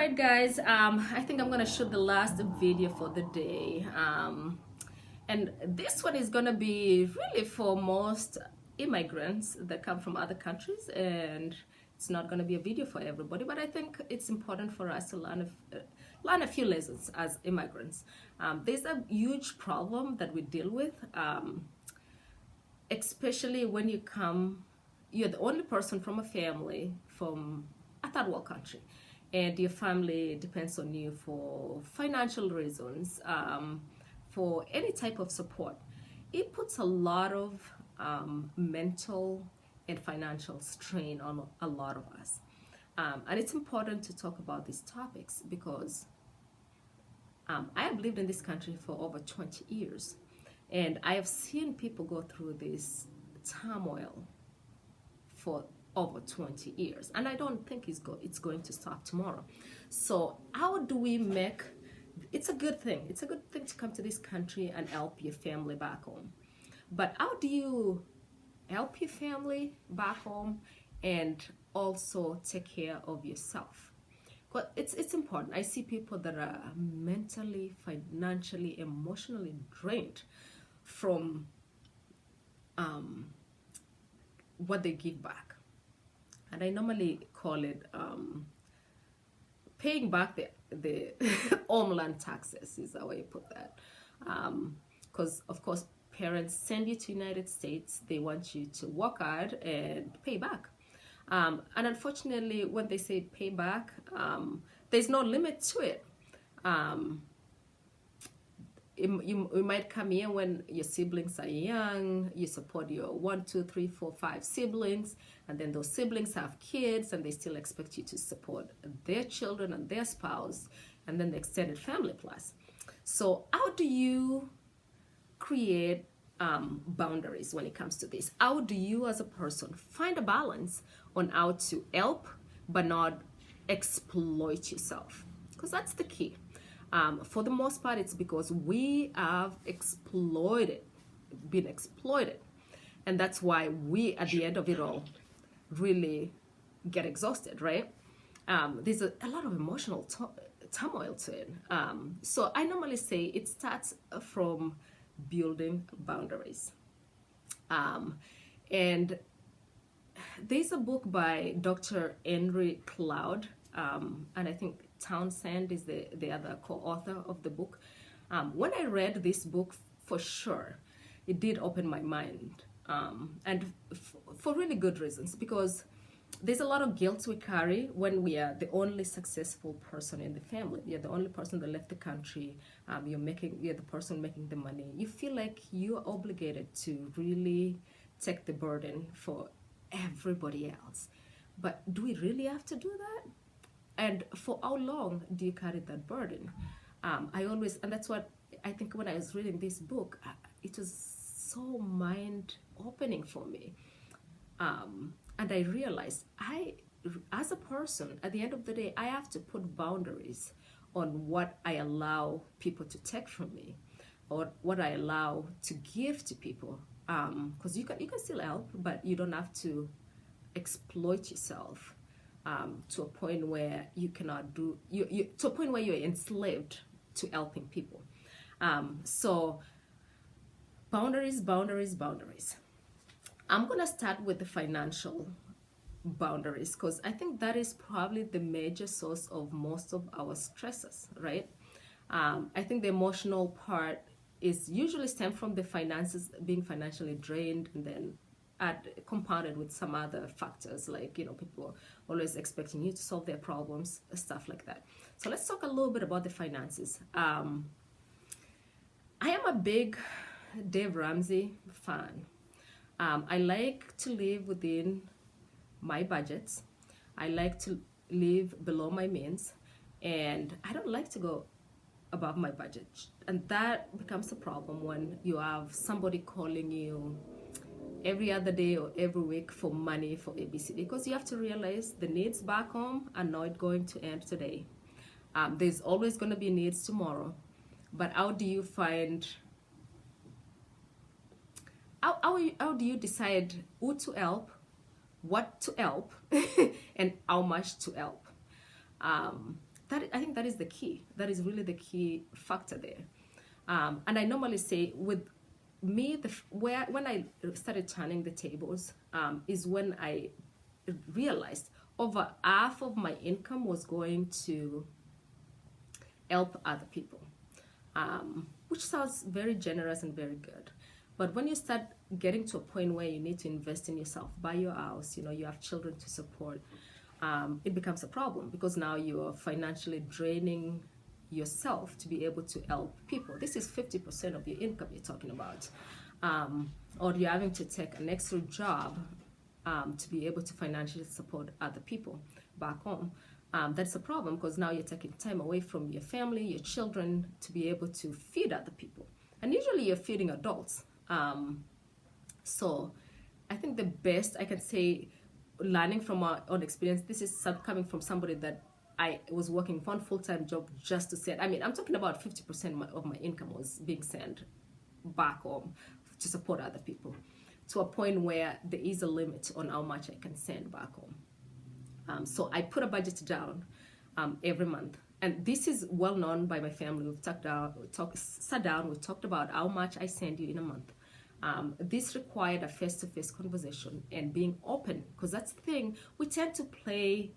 right, guys. I think I'm gonna shoot the last video for the day. And this one is gonna be really for most immigrants that come from other countries, and it's not gonna be a video for everybody. But I think it's important for us to learn a few lessons as immigrants. There's a huge problem that we deal with, especially when you're the only person from a family from a third world country, and your family depends on you for financial reasons, for any type of support. It puts a lot of mental and financial strain on a lot of us. And it's important to talk about these topics because I have lived in this country for over 20 years, and I have seen people go through this turmoil for over 20 years, and I don't think it's going to stop tomorrow. So how do we make it's a good thing to come to this country and help your family back home, but how do you help your family back home and also take care of yourself? But it's important. I see people that are mentally, financially, emotionally drained from what they give back, and I normally call it paying back the homeland taxes is how I put that, because of course parents send you to United States, they want you to work hard and pay back, and unfortunately when they say pay back, there's no limit to it. You might come here when your siblings are young, you support your 1, 2, 3, 4, 5 siblings, and then those siblings have kids and they still expect you to support their children and their spouse, and then the extended family plus. So how do you create boundaries when it comes to this? How do you as a person find a balance on how to help but not exploit yourself? Because that's the key. For the most part, it's because we have been exploited. And that's why we, at the end of it all, really get exhausted, right? There's a lot of emotional turmoil to it. So I normally say it starts from building boundaries. And there's a book by Dr. Henry Cloud, and I think Townsend is the other co-author of the book. When I read this book, for sure, it did open my mind, and for really good reasons, because there's a lot of guilt we carry when we are the only successful person in the family. You're the only person that left the country. You're the person making the money. You feel like you're obligated to really take the burden for everybody else. But do we really have to do that? And for how long do you carry that burden? And that's what I think when I was reading this book, it was so mind-opening for me. And I realized as a person, at the end of the day, I have to put boundaries on what I allow people to take from me or what I allow to give to people. Because you can still help, but you don't have to exploit yourself to a point where you cannot to a point where you're enslaved to helping people. So boundaries. I'm gonna start with the financial boundaries because I think that is probably the major source of most of our stresses, right? I think the emotional part is usually stemmed from the finances, being financially drained, and then compounded with some other factors like people always expecting you to solve their problems, stuff like that. So let's talk a little bit about the finances. I am a big Dave Ramsey fan. I like to live within my budgets. I like to live below my means, and I don't like to go above my budget. And that becomes a problem when you have somebody calling you every other day or every week for money for ABC, because you have to realize the needs back home are not going to end today. There's always going to be needs tomorrow, but how do you decide who to help, what to help, and how much to help? I think that is the key. That is really the key factor there. And I normally say with me, when I started turning the tables is when I realized over half of my income was going to help other people, which sounds very generous and very good. But when you start getting to a point where you need to invest in yourself, buy your house, you have children to support, it becomes a problem because now you are financially draining yourself to be able to help people. This is 50% of your income you're talking about. Or you're having to take an extra job to be able to financially support other people back home. That's a problem because now you're taking time away from your family, your children, to be able to feed other people. And usually you're feeding adults. So I think the best I can say, learning from our own experience, this is coming from somebody that I was working one full-time job just to send. I mean, I'm talking about 50% of my income was being sent back home to support other people, to a point where there is a limit on how much I can send back home. So I put a budget down every month. And this is well known by my family. We've sat down, we talked about how much I send you in a month. This required a face-to-face conversation and being open, because that's the thing. We tend to play,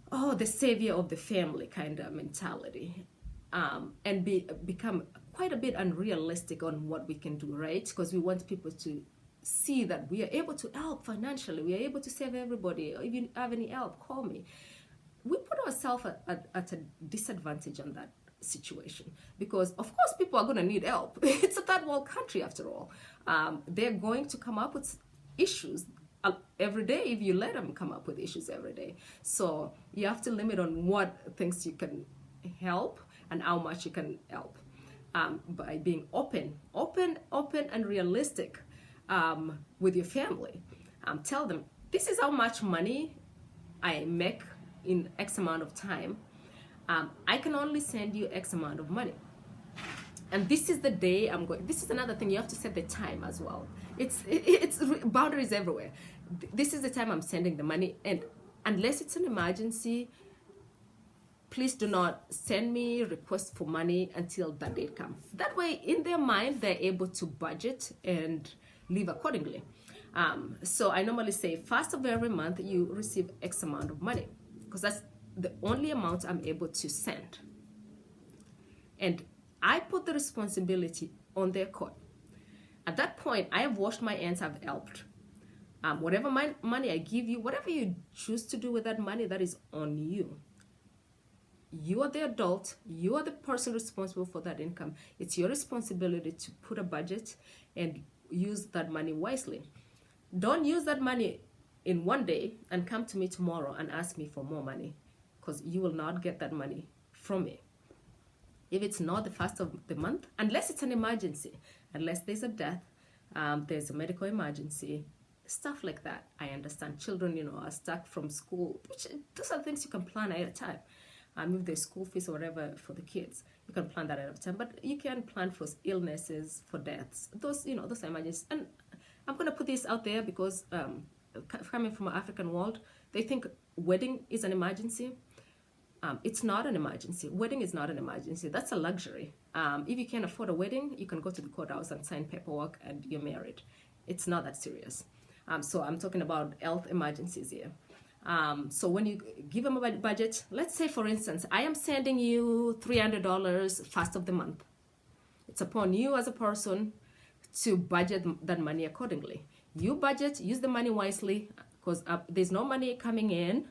the savior of the family kind of mentality, and become quite a bit unrealistic on what we can do, right? Because we want people to see that we are able to help financially, we are able to save everybody. If you have any help, call me. We put ourselves at a disadvantage on that situation, because of course people are going to need help. It's a third world country after all. They're going to come up with issues every day if you let them come up with issues every day. So you have to limit on what things you can help and how much you can help, by being open and realistic with your family. Tell them, this is how much money I make in X amount of time. I can only send you X amount of money. And this is the day I'm going. This is another thing, you have to set the time as well. It's boundaries everywhere. This is the time I'm sending the money, and unless it's an emergency, please do not send me requests for money until that date comes. That way, in their mind, they're able to budget and live accordingly. So I normally say, first of every month, you receive X amount of money, because that's the only amount I'm able to send. And I put the responsibility on their court. At that point, I have washed my hands, I've helped. Whatever money I give you, whatever you choose to do with that money, that is on you. You are the adult, you are the person responsible for that income. It's your responsibility to put a budget and use that money wisely. Don't use that money in one day and come to me tomorrow and ask me for more money, because you will not get that money from me. If it's not the first of the month, unless it's an emergency, unless there's a death, there's a medical emergency, stuff like that. I understand children, are stuck from school, which those are things you can plan ahead of time. If there's school fees or whatever for the kids, you can plan that ahead of time. But you can plan for illnesses, for deaths. Those are emergencies. And I'm going to put this out there because coming from an African world, they think wedding is an emergency. It's not an emergency. Wedding is not an emergency. That's a luxury. If you can't afford a wedding, you can go to the courthouse and sign paperwork and you're married. It's not that serious. So I'm talking about health emergencies here. So when you give them a budget, let's say, for instance, I am sending you $300 first of the month. It's upon you as a person to budget that money accordingly. You budget, use the money wisely, because there's no money coming in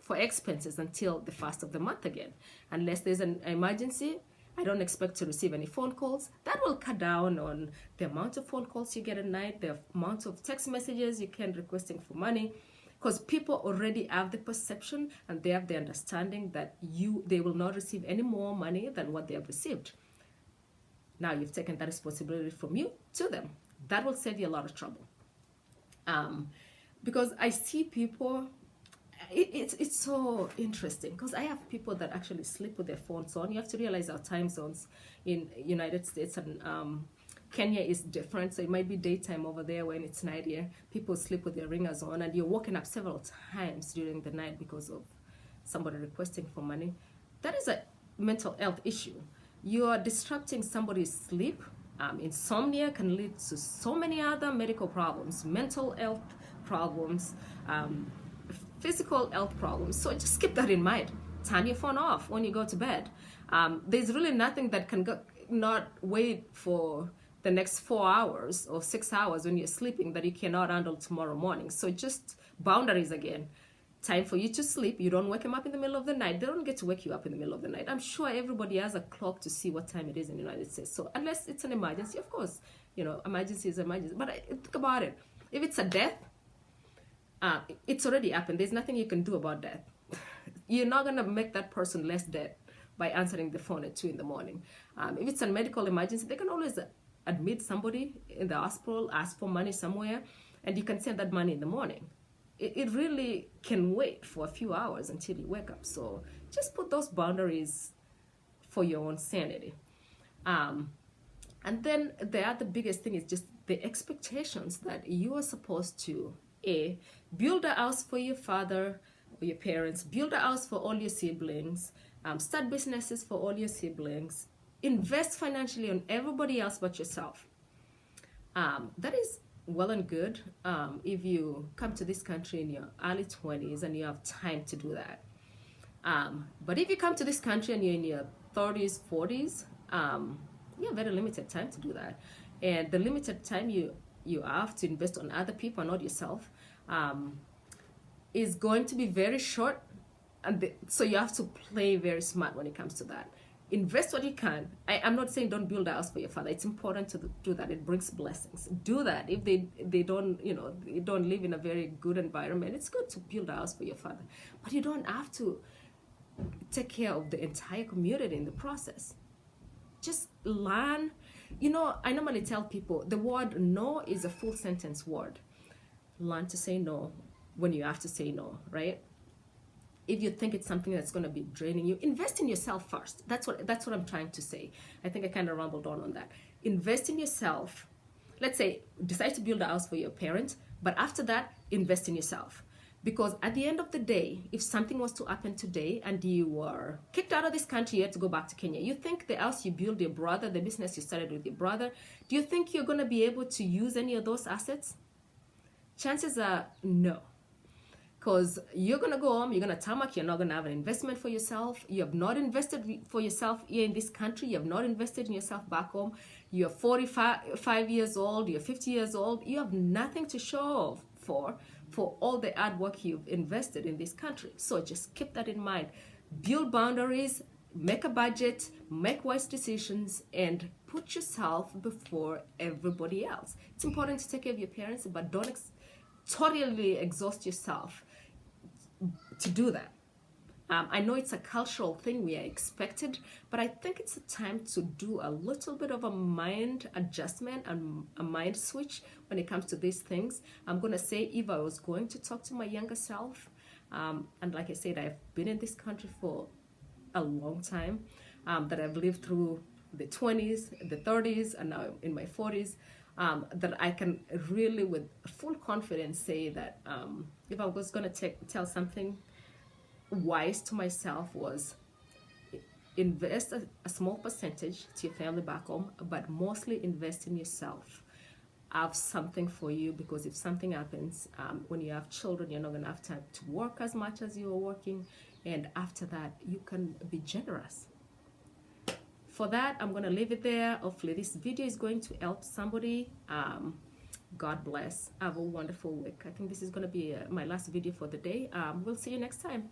for expenses until the first of the month again. Unless there's an emergency, I don't expect to receive any phone calls. That will cut down on the amount of phone calls you get at night, the amount of text messages you can requesting for money, because people already have the perception and they have the understanding that they will not receive any more money than what they have received. Now you've taken that responsibility from you to them. That will save you a lot of trouble. Because I see people, it's so interesting, because I have people that actually sleep with their phones on. You have to realize our time zones in United States and Kenya is different, so it might be daytime over there when it's night here. People sleep with their ringers on, and you're waking up several times during the night because of somebody requesting for money, that is a mental health issue. You are disrupting somebody's sleep. Insomnia can lead to so many other medical problems, mental health problems, physical health problems. So just keep that in mind. Turn your phone off when you go to bed. There's really nothing that can not wait for the next 4 hours or 6 hours when you're sleeping that you cannot handle tomorrow morning. So just boundaries again. Time for you to sleep. You don't wake them up in the middle of the night. They don't get to wake you up in the middle of the night. I'm sure everybody has a clock to see what time it is in the United States. So unless it's an emergency, of course, emergency is emergency. But think about it. If it's a death, it's already happened. There's nothing you can do about death. You're not going to make that person less dead by answering the phone at 2 in the morning. If it's a medical emergency, they can always admit somebody in the hospital, ask for money somewhere, and you can send that money in the morning. It really can wait for a few hours until you wake up. So just put those boundaries for your own sanity. And then the other biggest thing is just the expectations that you are supposed to build a house for your father or your parents, build a house for all your siblings, start businesses for all your siblings, invest financially on everybody else but yourself. That is well and good if you come to this country in your early 20s and you have time to do that. But if you come to this country and you're in your 30s, 40s, you have very limited time to do that. And the limited time you have to invest on other people and not yourself is going to be very short. And so you have to play very smart when it comes to that. Invest what you can. I'm not saying don't build a house for your father. It's important to do that. It brings blessings. Do that. If they don't, they don't live in a very good environment, it's good to build a house for your father. But you don't have to take care of the entire community in the process. Just learn. I normally tell people the word no is a full sentence word. Learn to say no when you have to say no, right? If you think it's something that's going to be draining you, invest in yourself first. That's what I'm trying to say. I think I kind of rambled on that. Invest in yourself. Let's say decide to build a house for your parents, but after that, invest in yourself. Because at the end of the day, if something was to happen today and you were kicked out of this country, you had to go back to Kenya, you think the house you built your brother, the business you started with your brother, do you think you're going to be able to use any of those assets? Chances are no. Because you're going to go home, you're going to tarmac, you're not going to have an investment for yourself. You have not invested for yourself here in this country. You have not invested in yourself back home. You're 45 years old, you're 50 years old. You have nothing to show for all the hard work you've invested in this country. So just keep that in mind. Build boundaries, make a budget, make wise decisions, and put yourself before everybody else. It's important to take care of your parents, but don't totally exhaust yourself to do that. I know it's a cultural thing, we are expected, but I think it's a time to do a little bit of a mind adjustment and a mind switch when it comes to these things. I'm going to say if I was going to talk to my younger self, and like I said, I've been in this country for a long time, that I've lived through the 20s, the 30s, and now in my 40s, that I can really with full confidence say that if I was going to tell something wise to myself was invest a small percentage to your family back home, but mostly invest in yourself. Have something for you, because if something happens, when you have children, you're not going to have time to work as much as you are working, and after that you can be generous. For that, I'm going to leave it there. Hopefully this video is going to help somebody. God bless. Have a wonderful week. I think this is going to be my last video for the day. We'll see you next time.